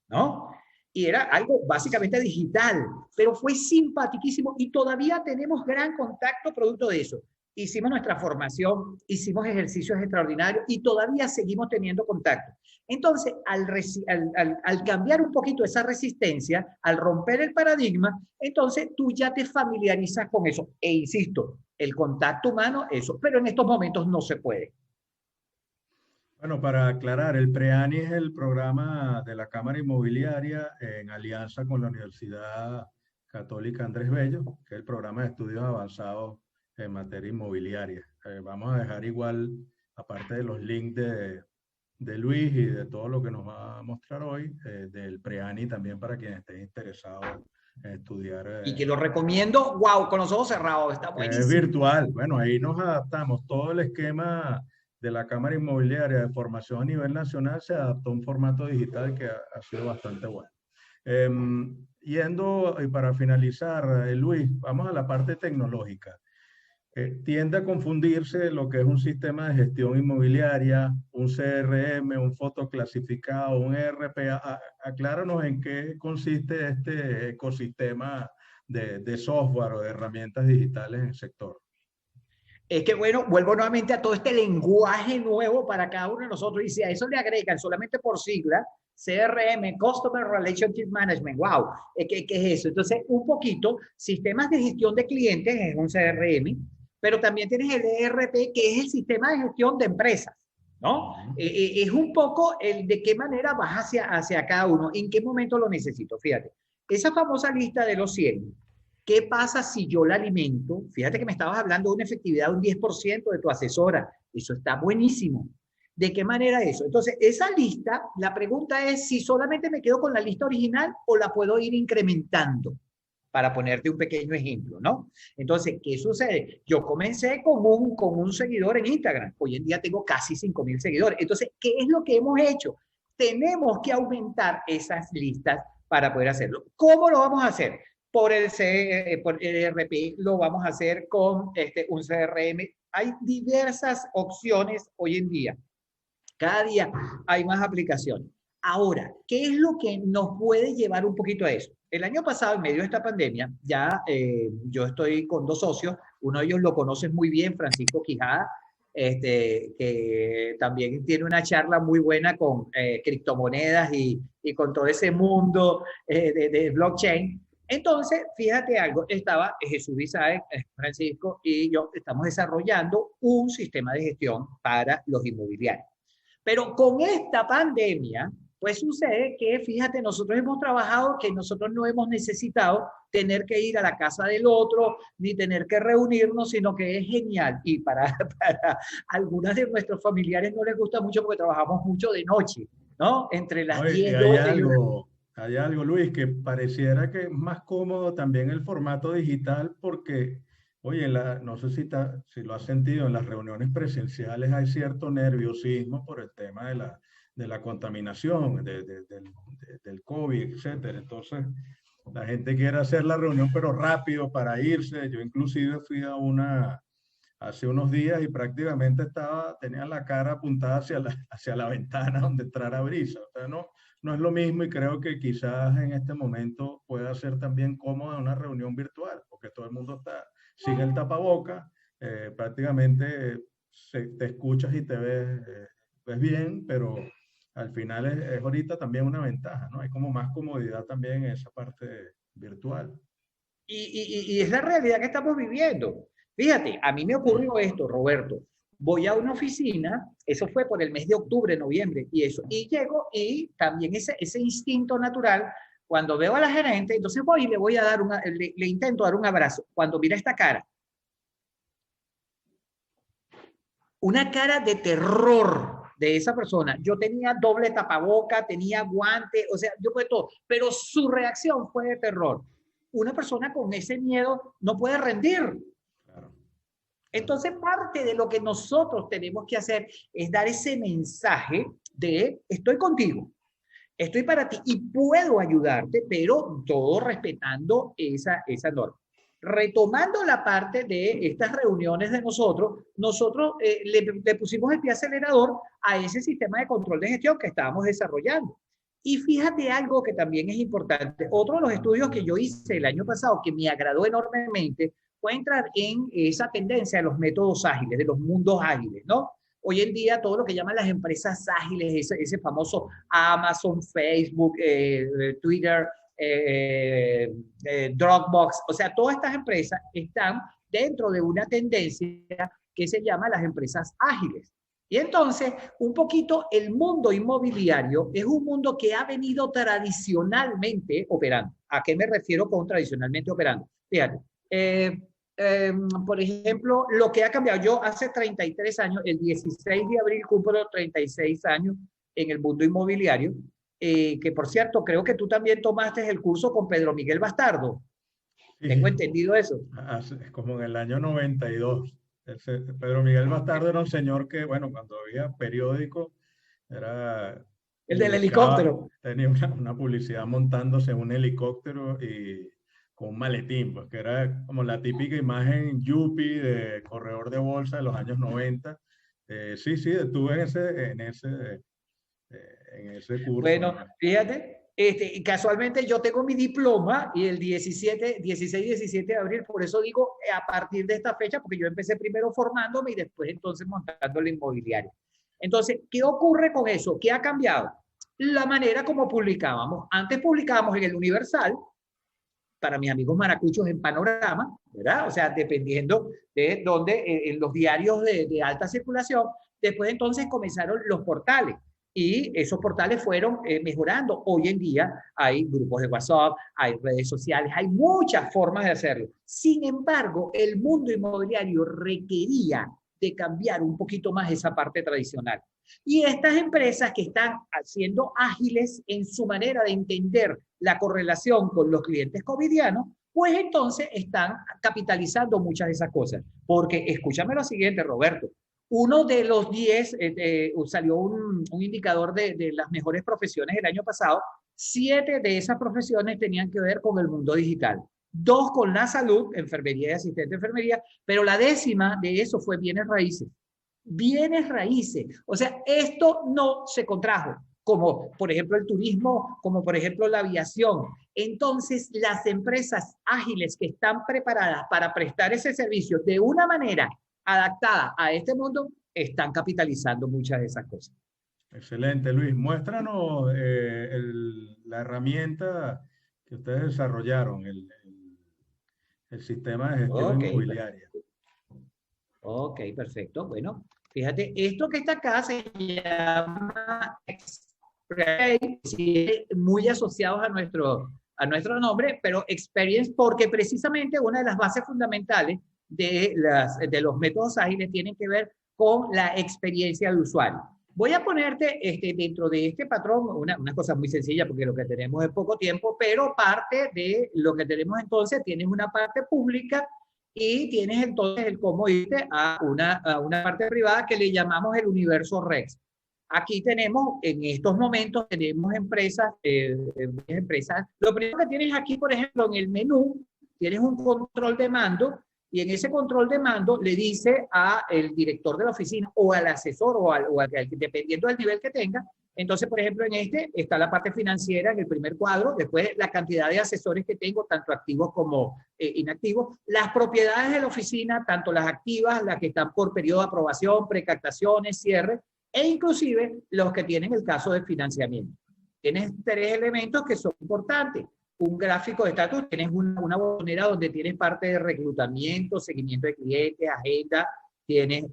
¿no? Y era algo básicamente digital, pero fue simpaticísimo y todavía tenemos gran contacto producto de eso. Hicimos nuestra formación, hicimos ejercicios extraordinarios y todavía seguimos teniendo contacto. Entonces, al cambiar un poquito esa resistencia, al romper el paradigma, entonces tú ya te familiarizas con eso. E insisto, el contacto humano, eso, pero en estos momentos no se puede. Bueno, para aclarar, el PREANI es el programa de la Cámara Inmobiliaria en alianza con la Universidad Católica Andrés Bello, que es el programa de estudios avanzados en materia inmobiliaria. Vamos a dejar igual, aparte de los links de Luis y de todo lo que nos va a mostrar hoy, del PREANI también para quienes estén interesados en estudiar. Y que lo recomiendo, wow, con los ojos cerrados, está buenísimo. Es virtual. Bueno, ahí nos adaptamos. Todo el esquema de la Cámara Inmobiliaria de formación a nivel nacional se adaptó a un formato digital que ha sido bastante bueno. Yendo, y para finalizar, Luis, vamos a la parte tecnológica. Tiende a confundirse lo que es un sistema de gestión inmobiliaria, un CRM, un fotoclasificado, un ERP. Acláranos en qué consiste este ecosistema de software o de herramientas digitales en el sector. Es que, bueno, vuelvo nuevamente a todo este lenguaje nuevo para cada uno de nosotros y si a eso le agregan solamente por sigla, CRM, Customer Relationship Management, wow, ¿qué es eso? Entonces, un poquito, sistemas de gestión de clientes es un CRM, pero también tienes el ERP, que es el sistema de gestión de empresas, ¿no? Es un poco el de qué manera vas hacia cada uno, en qué momento lo necesito, fíjate. Esa famosa lista de los 100, ¿qué pasa si yo la alimento? Fíjate que me estabas hablando de una efectividad de un 10% de tu asesora. Eso está buenísimo. ¿De qué manera eso? Entonces, esa lista, la pregunta es si solamente me quedo con la lista original o la puedo ir incrementando, para ponerte un pequeño ejemplo, ¿no? Entonces, ¿qué sucede? Yo comencé con un seguidor en Instagram. Hoy en día tengo casi 5,000 seguidores. Entonces, ¿qué es lo que hemos hecho? Tenemos que aumentar esas listas para poder hacerlo. ¿Cómo lo vamos a hacer? Por el ERP, lo vamos a hacer con un CRM. Hay diversas opciones hoy en día. Cada día hay más aplicaciones. Ahora, ¿qué es lo que nos puede llevar un poquito a eso? El año pasado, en medio de esta pandemia, ya yo estoy con 2 socios, uno de ellos lo conoces muy bien, Francisco Quijada, que también tiene una charla muy buena con criptomonedas y con todo ese mundo de blockchain. Entonces, fíjate algo, estaba Jesús Isaac, Francisco y yo estamos desarrollando un sistema de gestión para los inmobiliarios. Pero con esta pandemia, pues sucede que, fíjate, nosotros hemos trabajado que nosotros no hemos necesitado tener que ir a la casa del otro, ni tener que reunirnos, sino que es genial. Y para algunas de nuestros familiares no les gusta mucho porque trabajamos mucho de noche, ¿no? Entre las 10, 12 y 1. Hay algo, Luis, que pareciera que es más cómodo también el formato digital porque, oye, no sé si lo has sentido, en las reuniones presenciales hay cierto nerviosismo por el tema de la contaminación, del COVID, etcétera. Entonces, la gente quiere hacer la reunión, pero rápido para irse. Yo inclusive fui a una hace unos días y prácticamente tenía la cara apuntada hacia la ventana donde entrara brisa. O sea, no es lo mismo y creo que quizás en este momento pueda ser también cómoda una reunión virtual, porque todo el mundo sigue el tapaboca, prácticamente te escuchas y te ves bien, pero al final es ahorita también una ventaja, ¿no? Hay como más comodidad también en esa parte virtual. Y es la realidad que estamos viviendo. Fíjate, a mí me ocurrió esto, Roberto. Voy a una oficina, eso fue por el mes de octubre, noviembre, y llego y también ese instinto natural, cuando veo a la gerente, entonces voy y le voy a dar le intento dar un abrazo. Cuando mira esta cara, una cara de terror de esa persona. Yo tenía doble tapaboca, tenía guante, o sea, yo fue todo, pero su reacción fue de terror. Una persona con ese miedo no puede rendir. Claro. Entonces, parte de lo que nosotros tenemos que hacer es dar ese mensaje de estoy contigo, estoy para ti y puedo ayudarte, pero todo respetando esa norma. Retomando la parte de estas reuniones de nosotros le pusimos el pie acelerador a ese sistema de control de gestión que estábamos desarrollando. Y fíjate algo que también es importante. Otro de los estudios que yo hice el año pasado que me agradó enormemente fue entrar en esa tendencia de los métodos ágiles, de los mundos ágiles, ¿no? Hoy en día todo lo que llaman las empresas ágiles, ese famoso Amazon, Facebook, Twitter, Dropbox, o sea, todas estas empresas están dentro de una tendencia que se llama las empresas ágiles. Y entonces, un poquito el mundo inmobiliario es un mundo que ha venido tradicionalmente operando. ¿A qué me refiero con tradicionalmente operando? Fíjate, por ejemplo, lo que ha cambiado, yo hace 33 años, el 16 de abril cumplo 36 años en el mundo inmobiliario, que por cierto, creo que tú también tomaste el curso con Pedro Miguel Bastardo. Sí, Tengo entendido eso. es como en el año 92. Pedro Miguel Bastardo era un señor que, bueno, cuando había periódico, El del publicaba, helicóptero. tenía una publicidad montándose en un helicóptero y con un maletín, pues que era como la típica imagen yuppie de corredor de bolsa de los años 90. Sí, sí, estuve en ese curso. Bueno, fíjate, casualmente yo tengo mi diploma y el 16-17 de abril, por eso digo a partir de esta fecha, porque yo empecé primero formándome y después entonces montando la inmobiliaria. Entonces, ¿qué ocurre con eso? ¿Qué ha cambiado? La manera como publicábamos. Antes publicábamos en el Universal, para mis amigos maracuchos en Panorama, ¿verdad? O sea, dependiendo de dónde, en los diarios de alta circulación. Después entonces comenzaron los portales y esos portales fueron mejorando. Hoy en día hay grupos de WhatsApp, hay redes sociales, hay muchas formas de hacerlo. Sin embargo, el mundo inmobiliario requería de cambiar un poquito más esa parte tradicional. Y estas empresas que están siendo ágiles en su manera de entender la correlación con los clientes covidianos, pues entonces están capitalizando muchas de esas cosas. Porque escúchame lo siguiente, Roberto. Uno de los 10, salió un indicador de las mejores profesiones el año pasado. 7 de esas profesiones tenían que ver con el mundo digital. 2 con la salud, enfermería y asistente de enfermería, pero la 10ª de eso fue bienes raíces. Bienes raíces. O sea, esto no se contrajo, como por ejemplo el turismo, como por ejemplo la aviación. Entonces, las empresas ágiles que están preparadas para prestar ese servicio de una manera adaptada a este mundo, están capitalizando muchas de esas cosas. Excelente, Luis. Muéstranos la herramienta que ustedes desarrollaron, el sistema de gestión inmobiliaria. Ok, perfecto. Bueno, fíjate, esto que está acá se llama Experience, muy asociados a nuestro nombre, pero Experience porque precisamente una de las bases fundamentales de los métodos ágiles tienen que ver con la experiencia del usuario. Voy a ponerte dentro de este patrón una cosa muy sencilla porque lo que tenemos es poco tiempo, pero parte de lo que tenemos entonces, tienes una parte pública y tienes entonces el cómo irte a una parte privada que le llamamos el universo Rex. Aquí tenemos, en estos momentos, tenemos empresas. Lo primero que tienes aquí, por ejemplo, en el menú, tienes un control de mando y en ese control de mando le dice al director de la oficina o al asesor o al dependiendo del nivel que tenga, Entonces, por ejemplo, en este está la parte financiera en el primer cuadro, después la cantidad de asesores que tengo, tanto activos como inactivos, las propiedades de la oficina, tanto las activas, las que están por periodo de aprobación, precaptaciones, cierre, e inclusive los que tienen el caso de financiamiento. Tienes 3 elementos que son importantes. Un gráfico de estatus, tienes una botonera donde tienes parte de reclutamiento, seguimiento de clientes, agenda, tienes,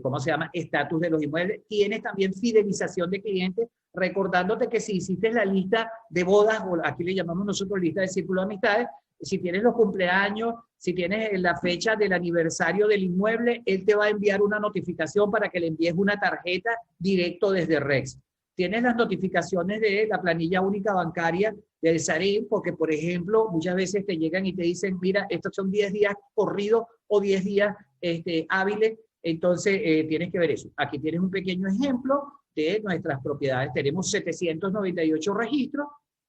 ¿cómo se llama? Estatus de los inmuebles, tienes también fidelización de clientes, recordándote que si hiciste la lista de bodas, o aquí le llamamos nosotros lista de círculo de amistades, si tienes los cumpleaños, si tienes la fecha del aniversario del inmueble, él te va a enviar una notificación para que le envíes una tarjeta directo desde Rex. Tienes las notificaciones de la planilla única bancaria del SAREN, porque, por ejemplo, muchas veces te llegan y te dicen, mira, estos son 10 días corridos o 10 días hábiles, entonces tienes que ver eso. Aquí tienes un pequeño ejemplo de nuestras propiedades. Tenemos 798 registros,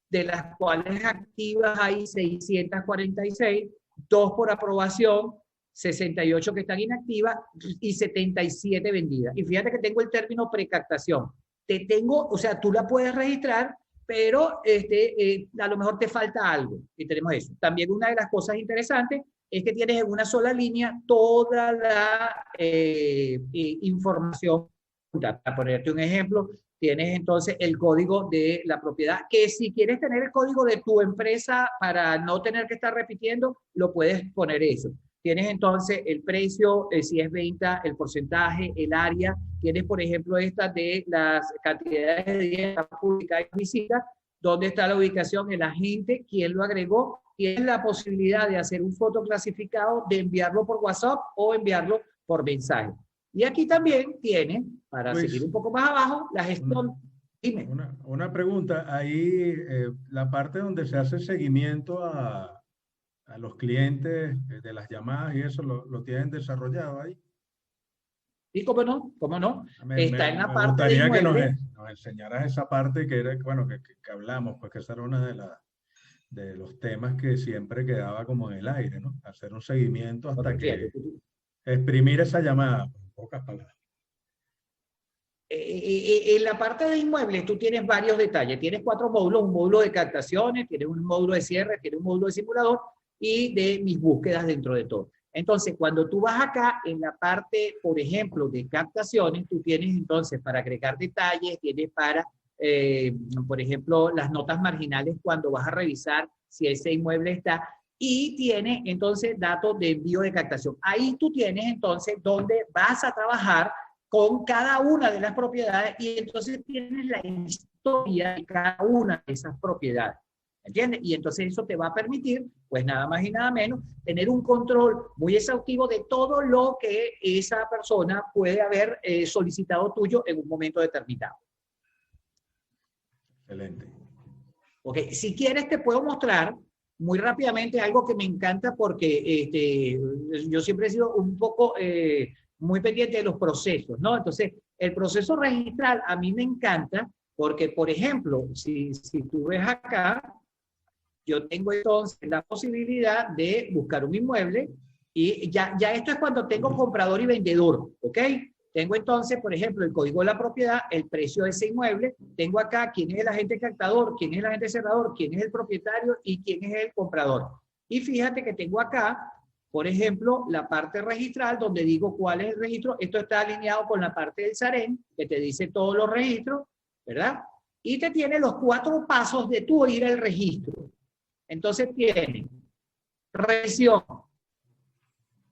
de las cuales activas hay 646, 2 por aprobación, 68 que están inactivas y 77 vendidas. Y fíjate que tengo el término precaptación. Te tengo, o sea, tú la puedes registrar, pero a lo mejor te falta algo. Y tenemos eso. También una de las cosas interesantes es que tienes en una sola línea toda la información. Para ponerte un ejemplo, tienes entonces el código de la propiedad, que si quieres tener el código de tu empresa para no tener que estar repitiendo, lo puedes poner eso. Tienes entonces el precio, si es venta, el porcentaje, el área. Tienes, por ejemplo, esta de las cantidades de días públicas y visitas, dónde está la ubicación, el agente, quién lo agregó. Tienes la posibilidad de hacer un fotoclasificado, de enviarlo por WhatsApp o enviarlo por mensaje. Y aquí también tiene, para seguir un poco más abajo, la gestión. Dime. Una pregunta, ahí la parte donde se hace seguimiento a los clientes de las llamadas y eso, ¿lo tienen desarrollado ahí? Sí, cómo no, cómo no. Está en la parte me gustaría que nos enseñaras esa parte que era, bueno, que hablamos, pues que esa era una de los temas que siempre quedaba como en el aire, ¿no? Hacer un seguimiento hasta que exprimir esa llamada, en pocas palabras. En la parte de inmuebles tú tienes varios detalles. Tienes 4 módulos, un módulo de captaciones, tienes un módulo de cierre, tienes un módulo de simulador y de mis búsquedas dentro de todo. Entonces, cuando tú vas acá en la parte, por ejemplo, de captaciones, tú tienes entonces para agregar detalles, tienes para, por ejemplo, las notas marginales cuando vas a revisar si ese inmueble está, y tiene entonces datos de envío de captación. Ahí tú tienes entonces donde vas a trabajar con cada una de las propiedades y entonces tienes la historia de cada una de esas propiedades. ¿Entiendes? Y entonces eso te va a permitir, pues nada más y nada menos, tener un control muy exhaustivo de todo lo que esa persona puede haber solicitado tuyo en un momento determinado. Excelente. Ok, si quieres te puedo mostrar muy rápidamente algo que me encanta porque yo siempre he sido un poco muy pendiente de los procesos, ¿no? Entonces, el proceso registral a mí me encanta porque, por ejemplo, si tú ves acá, yo tengo entonces la posibilidad de buscar un inmueble y ya esto es cuando tengo comprador y vendedor, ¿ok? Tengo entonces, por ejemplo, el código de la propiedad, el precio de ese inmueble, tengo acá quién es el agente captador, quién es el agente cerrador, quién es el propietario y quién es el comprador. Y fíjate que tengo acá, por ejemplo, la parte registral donde digo cuál es el registro. Esto está alineado con la parte del SAREN, que te dice todos los registros, ¿verdad? Y te tiene los 4 pasos de tú ir al registro. Entonces tiene revisión.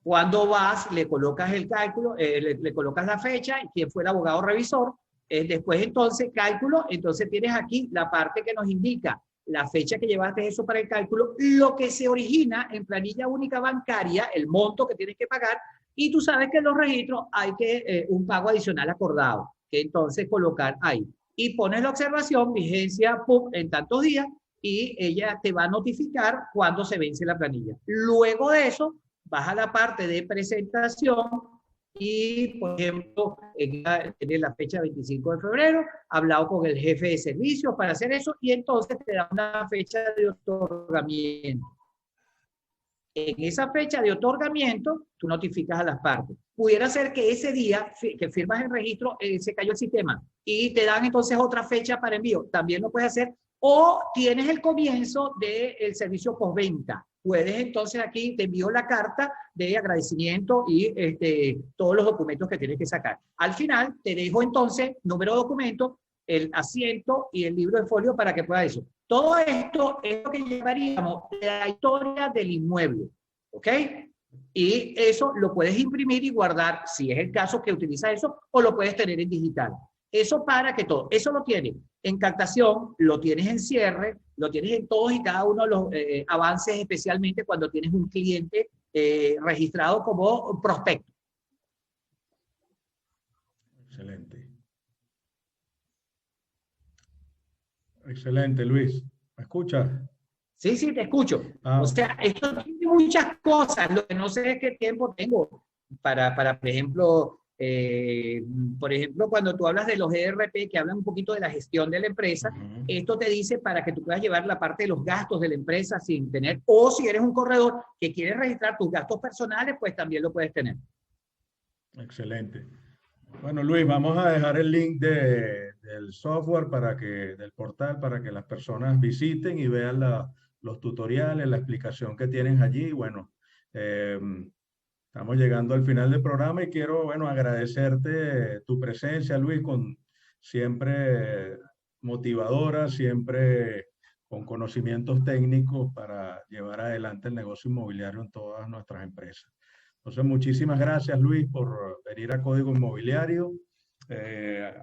Cuando vas, le colocas el cálculo, le colocas la fecha y quién fue el abogado revisor. Después entonces cálculo, entonces tienes aquí la parte que nos indica la fecha que llevaste eso para el cálculo, lo que se origina en planilla única bancaria, el monto que tienes que pagar, y tú sabes que en los registros hay que un pago adicional acordado, que entonces colocar ahí. Y pones la observación, vigencia en tantos días, y ella te va a notificar cuando se vence la planilla. Luego de eso, vas a la parte de presentación y, por ejemplo, tiene la fecha 25 de febrero, hablado con el jefe de servicios para hacer eso y entonces te da una fecha de otorgamiento. En esa fecha de otorgamiento, tú notificas a las partes. pudiera ser que ese día que firmas el registro se cayó el sistema y te dan entonces otra fecha para envío. También lo puedes hacer. O tienes el comienzo del servicio postventa. Puedes entonces aquí, te envío la carta de agradecimiento y todos los documentos que tienes que sacar. Al final te dejo entonces número de documento, el asiento y el libro de folio para que puedas eso. Todo esto es lo que llamaríamos la historia del inmueble. ¿Ok? Y eso lo puedes imprimir y guardar, si es el caso que utilizas eso, o lo puedes tener en digital. Eso para que todo, eso lo tienes en captación, lo tienes en cierre, lo tienes en todos y cada uno de los avances, especialmente cuando tienes un cliente registrado como prospecto. Excelente. Excelente, Luis. ¿Me escuchas? Sí, sí, te escucho. O sea, esto tiene muchas cosas. Lo que no sé es qué tiempo tengo para por ejemplo, cuando tú hablas de los ERP que hablan un poquito de la gestión de la empresa, esto te dice para que tú puedas llevar la parte de los gastos de la empresa sin tener, o si eres un corredor que quieres registrar tus gastos personales, pues también lo puedes tener. Excelente. Bueno, Luis, vamos a dejar el link del software del portal para que las personas visiten y vean los tutoriales, la explicación que tienes allí. Bueno, estamos llegando al final del programa y quiero, bueno, agradecerte tu presencia, Luis, siempre motivadora, siempre con conocimientos técnicos para llevar adelante el negocio inmobiliario en todas nuestras empresas. Entonces, muchísimas gracias, Luis, por venir a Código Inmobiliario.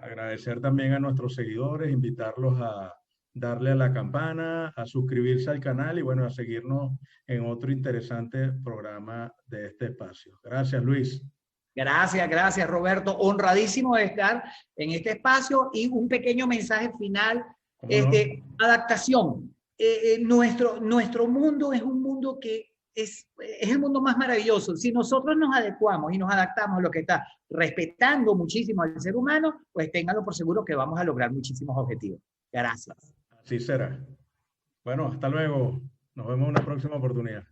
Agradecer también a nuestros seguidores, invitarlos a darle a la campana, a suscribirse al canal y, bueno, a seguirnos en otro interesante programa de este espacio. Gracias, Luis. Gracias, Roberto. Honradísimo de estar en este espacio y un pequeño mensaje final. Adaptación. Nuestro mundo es un mundo que es el mundo más maravilloso. Si nosotros nos adecuamos y nos adaptamos a lo que está respetando muchísimo al ser humano, pues ténganlo por seguro que vamos a lograr muchísimos objetivos. Gracias. Así será. Bueno, hasta luego. Nos vemos en una próxima oportunidad.